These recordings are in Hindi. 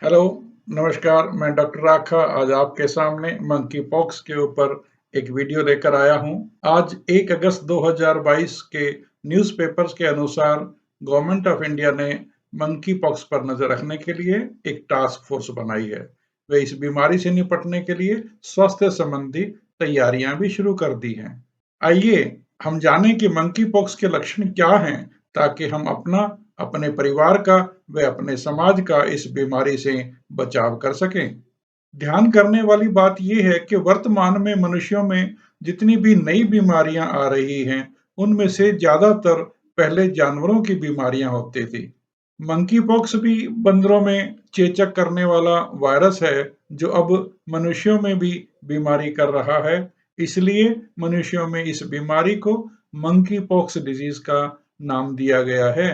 हेलो, नमस्कार। मैं डॉक्टर राखा आज आपके सामने मंकी पॉक्स के ऊपर एक वीडियो लेकर आया हूँ। आज 1 अगस्त 2022 के न्यूज़पेपर्स के अनुसार गवर्नमेंट ऑफ इंडिया ने मंकी पॉक्स पर नज़र रखने के लिए एक टास्क फोर्स बनाई है। वे इस बीमारी से निपटने के लिए स्वास्थ्य संबंधी तैयारियां भी शुरू कर दी हैं। आइए हम जानें कि मंकी पॉक्स के लक्षण क्या हैं, ताकि हम अपने परिवार का व अपने समाज का इस बीमारी से बचाव कर सकें। ध्यान करने वाली बात यह है कि वर्तमान में मनुष्यों में जितनी भी नई बीमारियां आ रही हैं, उनमें से ज्यादातर पहले जानवरों की बीमारियां होती थी। मंकी पॉक्स भी बंदरों में चेचक करने वाला वायरस है, जो अब मनुष्यों में भी बीमारी कर रहा है। इसलिए मनुष्यों में इस बीमारी को मंकी पॉक्स डिजीज का नाम दिया गया है।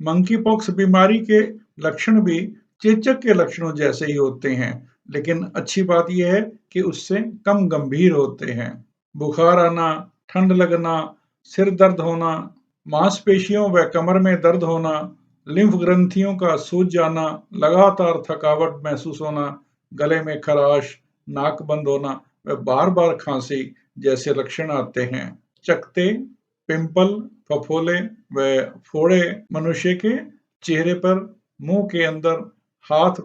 मंकी पॉक्स बीमारी के लक्षण भी चेचक के लक्षणों जैसे ही होते हैं, लेकिन अच्छी बात यह है कि उससे कम गंभीर होते हैं। बुखार आना, ठंड लगना, सिर दर्द होना, मांसपेशियों व कमर में दर्द होना, लिम्फ ग्रंथियों का सूज जाना, लगातार थकावट महसूस होना, गले में खराश, नाक बंद होना व बार-बार खांसी जैसे लक्षण आते हैं। चकत्ते, पिंपल, फफोले व फोड़े मनुष्य के चेहरे पर, मुंह के अंदर, हाथ,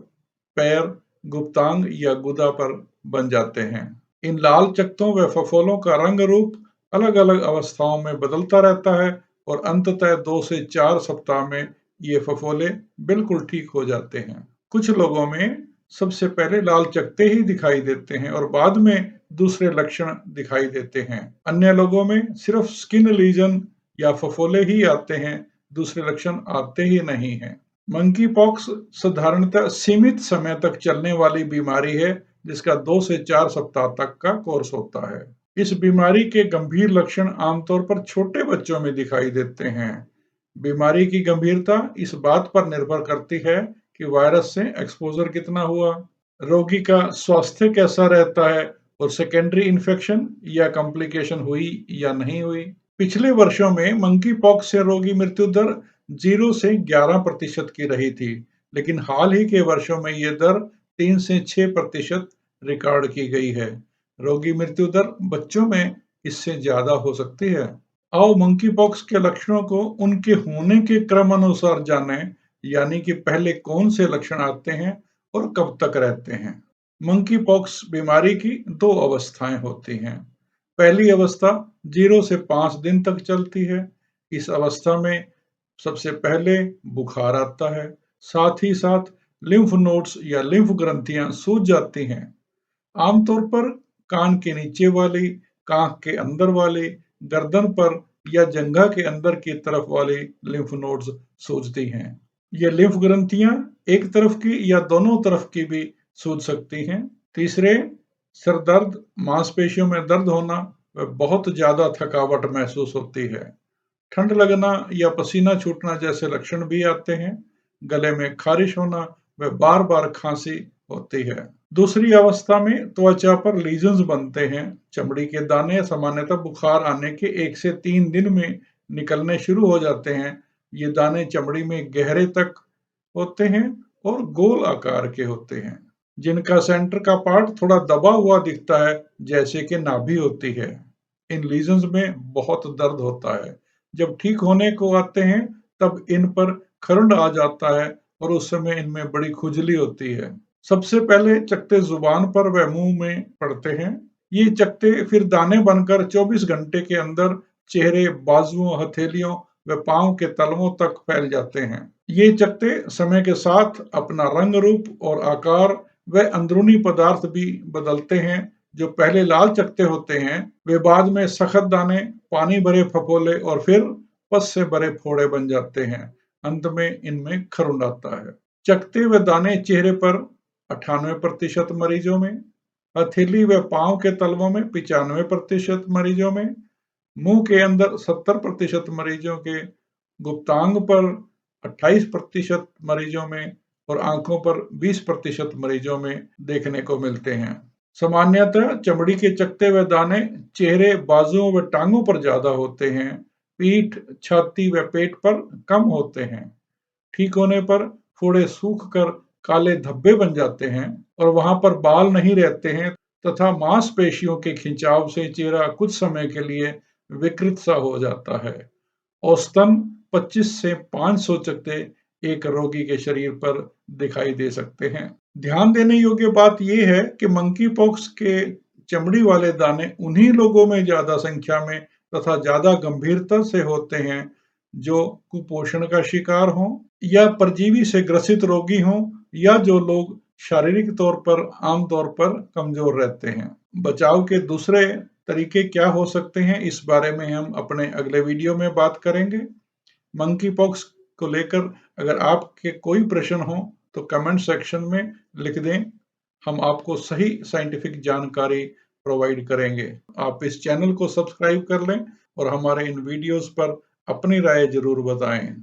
पैर, गुप्तांग या गुदा पर बन जाते हैं। इन लाल चकत्तों व फफोलों का रंग रूप अलग-अलग अवस्थाओं में बदलता रहता है और अंततः 2 से 4 सप्ताह में ये फफोले बिल्कुल ठीक हो जाते हैं। कुछ लोगों में सबसे पहले लाल चकत्ते ही दिखाई देते हैं और बाद में दूसरे लक्षण दिखाई देते हैं। अन्य लोगों में सिर्फ स्किन लीजन या फफोले ही आते हैं, दूसरे लक्षण आते ही नहीं हैं। मंकी पॉक्स साधारणतः सीमित समय तक चलने वाली बीमारी है, जिसका 2 से 4 सप्ताह तक का कोर्स होता है। इस बीमारी के गंभीर लक्षण आमतौर पर छोटे बच्चों में दिखाई देते हैं। बीमारी की गंभीरता इस बात पर निर्भर करती है कि वायरस से एक्सपोजर कितना हुआ, रोगी का स्वास्थ्य कैसा रहता है और सेकेंडरी इन्फेक्शन या कॉम्प्लिकेशन हुई या नहीं हुई। पिछले वर्षों में मंकी पॉक्स से रोगी मृत्यु दर 0 से 11% की रही थी, लेकिन हाल ही के वर्षों में ये दर 3 से 6% रिकॉर्ड की गई है। रोगी मृत्यु दर बच्चों में इससे ज्यादा हो सकती है। आओ मंकी पॉक्स के लक्षणों को उनके होने के क्रम अनुसार जानें, यानी कि पहले कौन से लक्षण आते हैं और कब तक रहते हैं। मंकी पॉक्स बीमारी की 2 अवस्थाएं होती हैं। पहली अवस्था 0 से 5 दिन तक चलती है। इस अवस्था में सबसे पहले बुखार आता है, साथ ही साथ लिम्फ नोड्स या लिम्फ ग्रंथियां सूज जाती हैं। आमतौर पर कान के नीचे वाली, कांख के अंदर वाली, गर्दन पर या जंघा के अंदर की तरफ वाली लिम्फ नोड्स सूजती हैं। ये लिम्फ ग्रंथियां एक तरफ की या दोनों तरफ की भी सूज सकती हैं। तीसरे, सिर दर्द, मांसपेशियों में दर्द होना व बहुत ज्यादा थकावट महसूस होती है। ठंड लगना या पसीना छूटना जैसे लक्षण भी आते हैं। गले में खारिश होना व बार-बार खांसी होती है। दूसरी अवस्था में त्वचा पर लीजन्स बनते हैं। चमड़ी के दाने सामान्यतः बुखार आने के 1 से 3 दिन में निकलने शुरू हो जाते हैं। ये दाने चमड़ी में गहरे तक होते हैं और गोल आकार के होते हैं, जिनका सेंटर का पार्ट थोड़ा दबा हुआ दिखता है, जैसे कि नाभि होती है। इन लीजन्स में बहुत दर्द होता है। जब ठीक होने को आते हैं, तब इन पर खरुंड आ जाता है और उस समय इनमें बड़ी खुजली होती है। सबसे पहले चकत्ते जुबान पर व मुंह में पड़ते हैं। ये चकत्ते फिर दाने बनकर 24 घंटे के अंदर चेहरे, बाजुओं, हथेलियों व पांव के तलवों तक फैल जाते हैं। ये चकत्ते समय के साथ अपना रंग, रूप और आकार व अंदरूनी पदार्थ भी बदलते हैं। जो पहले लाल चकत्ते होते हैं, वे बाद में सख्त दाने, पानी भरे फफोले और फिर पस से भरे फोड़े बन जाते हैं। अंत में इनमें खरुंड आता है। चकत्ते व दाने चेहरे पर 98% मरीजों में, हथेली व पांव के तलवों में 95% मरीजों में, मुंह के अंदर 70% मरीजों के, गुप्तांग पर 28% मरीजों में और आंखों पर 20% मरीजों में देखने को मिलते हैं। सामान्यतः चमड़ी के चकत्ते व दाने चेहरे, बाजुओं व टांगों पर ज्यादा होते हैं। पीठ, छाती व पेट पर कम होते हैं। ठीक होने पर फोड़े सूख कर काले धब्बे बन जाते हैं और वहां पर बाल नहीं रहते हैं तथा मांसपेशियों के खिंचाव से चेहरा कुछ समय के लिए विकृत सा हो जाता है। औसतन 25 से 500 चकत्ते एक रोगी के शरीर पर दिखाई दे सकते हैं। ध्यान देने योग्य बात यह है कि मंकी पॉक्स के चमड़ी वाले दाने उन्हीं लोगों में ज्यादा संख्या में तथा ज्यादा गंभीरता से होते हैं जो कुपोषण का शिकार हों या परजीवी से ग्रसित रोगी हों या जो लोग शारीरिक तौर पर आमतौर पर कमजोर रहते हैं। बचाव के दूसरे तरीके क्या हो सकते हैं, इस बारे में हम अपने अगले वीडियो में बात करेंगे। मंकी पॉक्स को लेकर अगर आपके कोई प्रश्न हो तो कमेंट सेक्शन में लिख दें, हम आपको सही साइंटिफिक जानकारी प्रोवाइड करेंगे। आप इस चैनल को सब्सक्राइब कर लें और हमारे इन वीडियोस पर अपनी राय जरूर बताएं।